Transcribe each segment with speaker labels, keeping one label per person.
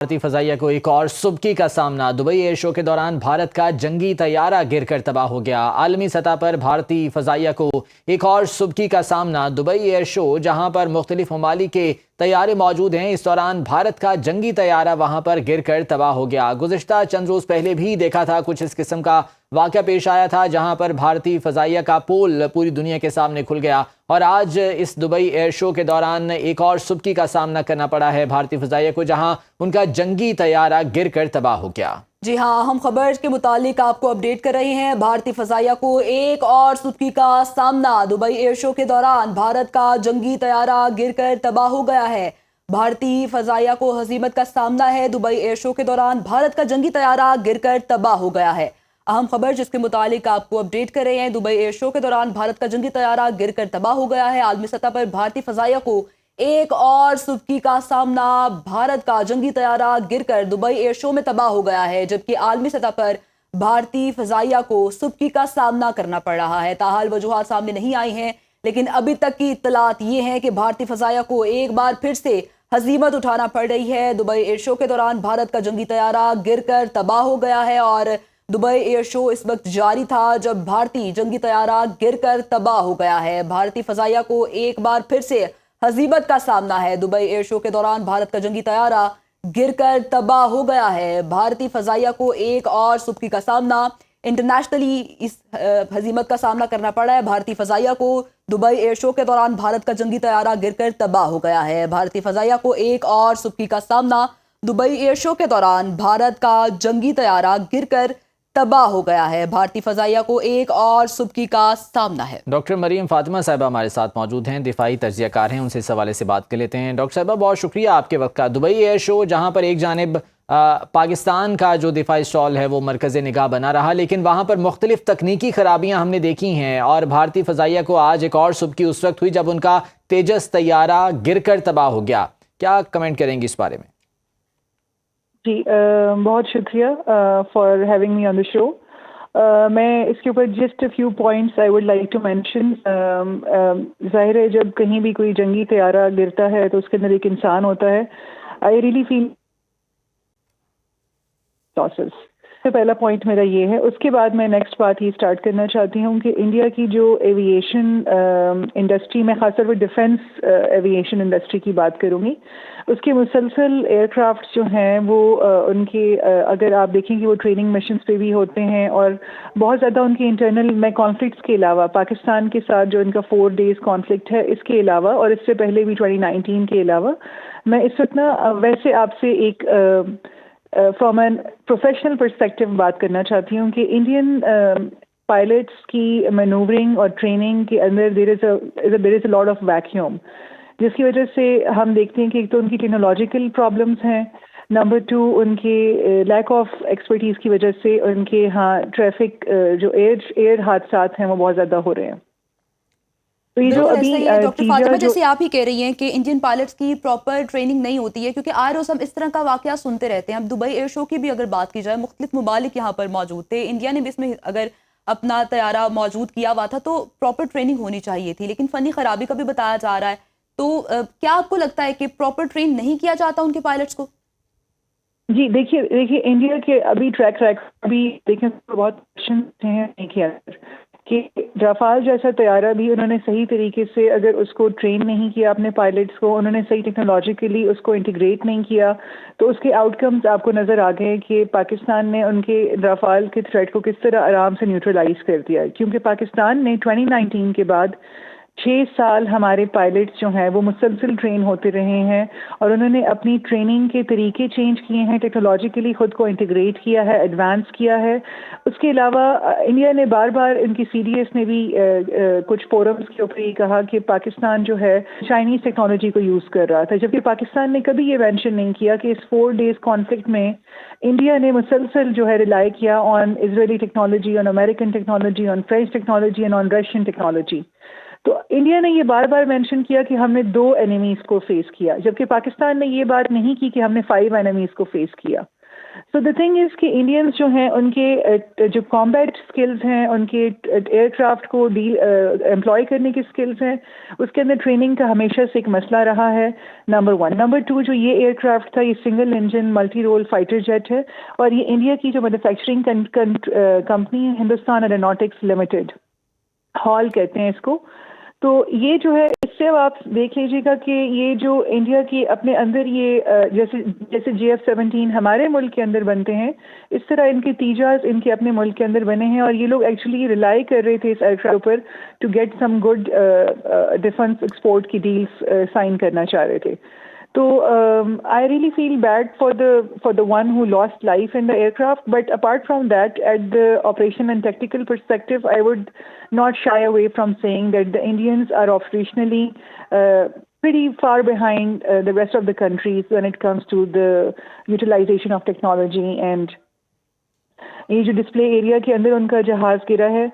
Speaker 1: بھارتی فضائیہ کو ایک اور سبکی کا سامنا۔ دبئی ایئر شو کے دوران بھارت کا جنگی طیارہ گر کر تباہ ہو گیا۔ عالمی سطح پر بھارتی فضائیہ کو ایک اور سبکی کا سامنا۔ دبئی ایئر شو جہاں پر مختلف ممالک کے طیارے موجود ہیں، اس دوران بھارت کا جنگی طیارہ وہاں پر گر کر تباہ ہو گیا۔ گزشتہ چند روز پہلے بھی دیکھا تھا کچھ اس قسم کا واقعہ پیش آیا تھا، جہاں پر بھارتی فضائیہ کا پول پوری دنیا کے سامنے کھل گیا، اور آج اس دبئی ایئر شو کے دوران ایک اور سبکی کا سامنا کرنا پڑا ہے بھارتی فضائیہ کو، جہاں ان کا جنگی طیارہ گر کر تباہ ہو گیا۔
Speaker 2: جی ہاں، ہم خبر کے متعلق آپ کو اپڈیٹ کر رہے ہیں۔ بھارتی فضائیہ کو ایک اور سبکی کا سامنا۔ دبئی ایئر شو کے دوران بھارت کا جنگی طیارہ گر کر تباہ ہو گیا ہے۔ بھارتی فضائیہ کو ہزیمت کا سامنا ہے۔ دبئی ایئر شو کے دوران بھارت کا جنگی طیارہ گر کر تباہ ہو گیا ہے۔ اہم خبر جس کے متعلق آپ کو اپڈیٹ کر رہے ہیں، دبئی ایئر شو کے دوران بھارت کا جنگی طیارہ گر کر تباہ ہو گیا ہے۔ عالمی سطح پر بھارتی فضائیہ کو ایک اور سبکی کا سامنا۔ بھارت کا جنگی طیارہ گر کر دبئی ایئر شو میں تباہ ہو گیا ہے، جبکہ عالمی سطح پر بھارتی فضائیہ کو سبکی کا سامنا کرنا پڑ رہا ہے۔ تاحال وجوہات سامنے نہیں آئی ہیں، لیکن ابھی تک کی اطلاعات یہ ہیں کہ بھارتی فضائیہ کو ایک بار پھر سے ہزیمت اٹھانا پڑ رہی ہے۔ دبئی ایئر شو کے دوران بھارت کا جنگی طیارہ گر کر تباہ ہو گیا ہے، اور دبئی ایئر شو اس وقت جاری تھا جب بھارتی جنگی طیارہ گر کر تباہ ہو گیا ہے۔ بھارتی فضائیہ کو ایک بار پھر سے ہزیمت کا سامنا ہے۔ دبئی ایئر شو کے دوران بھارت کا جنگی طیارہ گر کر تباہ ہو گیا ہے۔ بھارتی فضائیہ کو ایک اور سبکی کا سامنا۔ انٹرنیشنلی اس ہزیمت کا سامنا کرنا پڑا ہے بھارتی فضائیہ کو۔ دبئی ایئر شو کے دوران بھارت کا جنگی طیارہ گر کر تباہ ہو گیا ہے۔ بھارتی فضائیہ کو ایک اور سبکی کا سامنا۔ دبئی ایئر شو کے دوران بھارت کا جنگی طیارہ گر کر تباہ ہو گیا ہے۔ بھارتی فضائیہ کو ایک اور سبکی کا سامنا ہے۔
Speaker 1: ڈاکٹر مریم فاطمہ صاحبہ ہمارے ساتھ موجود ہیں، دفاعی تجزیہ کار ہیں، ان سے اس حوالے سے بات کر لیتے ہیں۔ ڈاکٹر صاحبہ بہت شکریہ آپ کے وقت کا۔ دبئی ایئر شو جہاں پر ایک جانب پاکستان کا جو دفاعی اسٹال ہے وہ مرکز نگاہ بنا رہا، لیکن وہاں پر مختلف تکنیکی خرابیاں ہم نے دیکھی ہیں، اور بھارتی فضائیہ کو آج ایک اور سبکی اس وقت ہوئی جب ان کا تیجس طیارہ گر کر تباہ ہو گیا۔ کیا کمنٹ کریں گی اس بارے میں؟
Speaker 3: جی بہت شکریہ فار ہیونگ می آن دا شو۔ میں اس کے اوپر just few points I would like to mention. ظاہر ہے جب کہیں بھی کوئی جنگی طیارہ گرتا ہے تو اس کے اندر ایک انسان ہوتا ہے۔ I really feel losses. پہلا پوائنٹ میرا یہ ہے۔ اس کے بعد میں نیکسٹ بات یہ اسٹارٹ کرنا چاہتی ہوں کہ انڈیا کی جو ایویشن انڈسٹری، میں خاص طور پر ڈیفنس ایویشن انڈسٹری کی بات کروں گی، اس کے مسلسل ایئر کرافٹ جو ہیں وہ ان کے اگر آپ دیکھیں کہ وہ ٹریننگ مشنز پہ بھی ہوتے ہیں، اور بہت زیادہ ان کے انٹرنل میں کانفلکٹس کے علاوہ پاکستان کے ساتھ جو ان کا 4 days کانفلکٹ ہے اس کے علاوہ، اور اس سے پہلے بھی 2019 کے علاوہ، میں اس وقت ویسے آپ سے ایک فرام این پروفیشنل پرسپیکٹو بات کرنا چاہتی ہوں کہ انڈین پائلٹس کی مینوورنگ اور ٹریننگ کے اندر دیر از اے لاٹ آف ویکیوم، جس کی وجہ سے ہم دیکھتے ہیں کہ ایک تو ان کی ٹیکنالوجیکل پرابلمس ہیں، نمبر 2 ان کے لیک آف ایکسپرٹیز کی وجہ سے ان کے ہاں ٹریفک جو ایئر حادثات ہیں وہ بہت زیادہ ہو رہے ہیں۔ تو یہ جو ابھی
Speaker 2: ڈاکٹر فاطمہ جیسے آپ ہی کہہ رہی ہیں کہ انڈین پائلٹس کی پراپر ٹریننگ نہیں ہوتی ہے، کیونکہ آئے روز ہم اس طرح کا واقعہ سنتے رہتے ہیں۔ اب دبئی ایئر شو کی بھی اگر بات کی جائے، مختلف ممالک یہاں پر موجود تھے، انڈیا نے بھی اس میں اگر اپنا طیارہ موجود کیا ہوا تھا تو پراپر ٹریننگ ہونی چاہیے تھی، لیکن فنی خرابی کا بھی بتایا جا رہا ہے۔ تو کیا آپ کو لگتا ہے کہ پراپر ٹرین نہیں کیا جاتا ان کے پائلٹس کو؟
Speaker 3: جی دیکھیے انڈیا کے ابھی ٹریک ابھی دیکھیں بہت ہیں کہ رافال جیسا طیارہ بھی انہوں نے صحیح طریقے سے اگر اس کو ٹرین نہیں کیا اپنے پائلٹس کو، انہوں نے صحیح ٹیکنالوجیکلی اس کو انٹیگریٹ نہیں کیا، تو اس کے آؤٹ کمز آپ کو نظر آ گئے کہ پاکستان نے ان کے رافال کے تھریٹ کو کس طرح آرام سے نیوٹرلائز کر دیا، کیونکہ پاکستان نے 2019 کے بعد 6 سال ہمارے پائلٹس جو ہیں وہ مسلسل ٹرین ہوتے رہے ہیں، اور انہوں نے اپنی ٹریننگ کے طریقے چینج کیے ہیں، ٹیکنالوجیکلی خود کو انٹیگریٹ کیا ہے، ایڈوانس کیا ہے۔ اس کے علاوہ انڈیا نے بار بار ان کی سی ڈی ایس نے بھی کچھ فورمز کے اوپر یہ کہا کہ پاکستان جو ہے چائنیز ٹیکنالوجی کو یوز کر رہا تھا، جبکہ پاکستان نے کبھی یہ مینشن نہیں کیا کہ اس 4 days کانفلکٹ میں انڈیا نے مسلسل جو ہے ریلائی کیا on Israeli technology, on American technology, on French technology and on Russian technology. تو انڈیا نے یہ بار بار مینشن کیا کہ ہم نے 2 انیمیز کو فیس کیا، جبکہ پاکستان نے یہ بات نہیں کی کہ ہم نے 5 انیمیز کو فیس کیا۔ سو دا تھنگ از کہ انڈینس جو ہیں ان کے جو کامبیٹ اسکلز ہیں، ان کے ایئر کرافٹ کو امپلائی کرنے کی اسکلز ہیں، اس کے اندر ٹریننگ کا ہمیشہ سے ایک مسئلہ رہا ہے، نمبر 1۔ نمبر 2، جو یہ ایئر کرافٹ تھا، یہ single engine multi role fighter jet ہے، اور یہ انڈیا کی جو مینوفیکچرنگ کمپنی ہے ہندوستان ایروناٹکس لمیٹڈ، ہال کہتے ہیں اس کو۔ تو یہ جو ہے، اس سے اب آپ دیکھ لیجیے گا کہ یہ جو انڈیا کی اپنے اندر یہ جیسے JF-17 ہمارے ملک کے اندر بنتے ہیں، اس طرح ان کے تیجاز ان کے اپنے ملک کے اندر بنے ہیں، اور یہ لوگ ایکچولی ریلائی کر رہے تھے اس ایئرکرافٹ پر to get some good defence export کی ڈیلز سائن کرنا چاہ رہے تھے۔ تو I really feel bad for the one who lost life in the aircraft, but apart from that, at the operation and tactical perspective, I would not shy away from saying that the Indians are operationally pretty far behind the rest of the countries when it comes to the utilization of technology. And یہ جو display area کے اندر ان کا جہاز گرا ہے،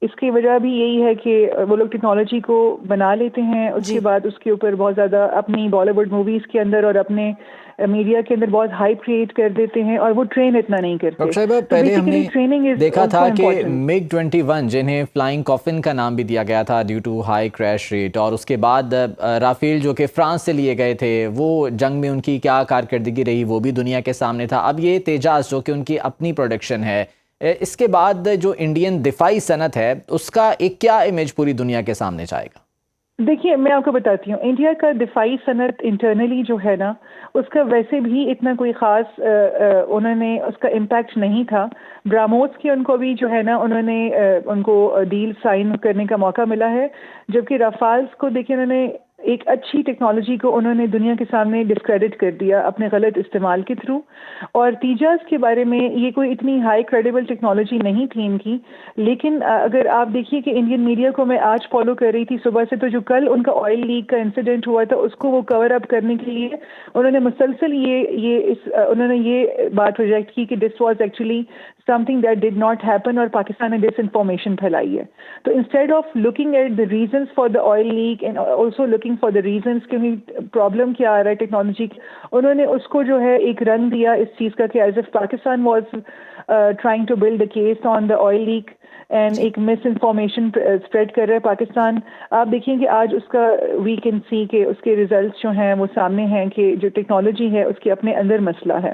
Speaker 3: اس کی وجہ بھی یہی ہے کہ وہ لوگ ٹیکنالوجی کو بنا لیتے ہیں، اس کے بعد اس کے اوپر بہت زیادہ اپنی بالی ووڈ موویز کے اندر اور اپنے میڈیا کے اندر بہت ہائپ کریٹ کر دیتے ہیں، اور وہ ٹرین اتنا نہیں کرتے۔
Speaker 1: ڈاکٹر صاحب، پہلے ہم نے دیکھا تھا کہ MiG-21 جنہیں فلائنگ کافن کا نام بھی دیا گیا تھا due to high crash rate, اور اس کے بعد رافیل جو کہ فرانس سے لیے گئے تھے، وہ جنگ میں ان کی کیا کارکردگی رہی وہ بھی دنیا کے سامنے تھا۔ اب یہ تیجاز جو کہ ان کی اپنی پروڈکشن ہے، اس کے بعد جو انڈین دفاعی صنعت ہے اس کا ایک کیا امیج پوری دنیا کے سامنے جائے گا؟
Speaker 3: دیکھیے، میں آپ کو بتاتی ہوں، انڈیا کا دفاعی صنعت انٹرنلی جو ہے نا، اس کا ویسے بھی اتنا کوئی خاص انہوں نے اس کا امپیکٹ نہیں تھا۔ براموس کی ان کو بھی جو ہے نا، انہوں نے ان کو ڈیل سائن کرنے کا موقع ملا ہے، جبکہ رافالز کو دیکھیں انہوں نے ایک اچھی ٹیکنالوجی کو انہوں نے دنیا کے سامنے ڈسکریڈٹ کر دیا اپنے غلط استعمال کے تھرو۔ اور تیجاز کے بارے میں یہ کوئی اتنی ہائی کریڈیبل ٹیکنالوجی نہیں تھی ان کی، لیکن اگر آپ دیکھیے کہ انڈین میڈیا کو میں آج فالو کر رہی تھی صبح سے، تو جو کل ان کا آئل لیک کا انسیڈنٹ ہوا تھا اس کو وہ کور اپ کرنے کے لیے انہوں نے مسلسل انہوں نے یہ بات پروجیکٹ کی کہ this was actually something that did not happen، اور پاکستان نے ڈس انفارمیشن پھیلائی ہے۔ تو instead of looking at the reasons for the oil leak and also looking for the reasons کہ پرابلم کیا آ رہا ہے ٹیکنالوجی، انہوں نے اس کو جو ہے ایک رن دیا اس چیز کا کہ as if Pakistan was trying to build a case on the oil leak, and ایک مس انفارمیشن اسپریڈ کر رہا ہے پاکستان۔ آپ دیکھیں کہ آج اس کا وی کین سی کہ اس کے ریزلٹس جو ہیں وہ سامنے ہیں کہ جو ٹیکنالوجی ہے اس کے اپنے اندر مسئلہ ہے۔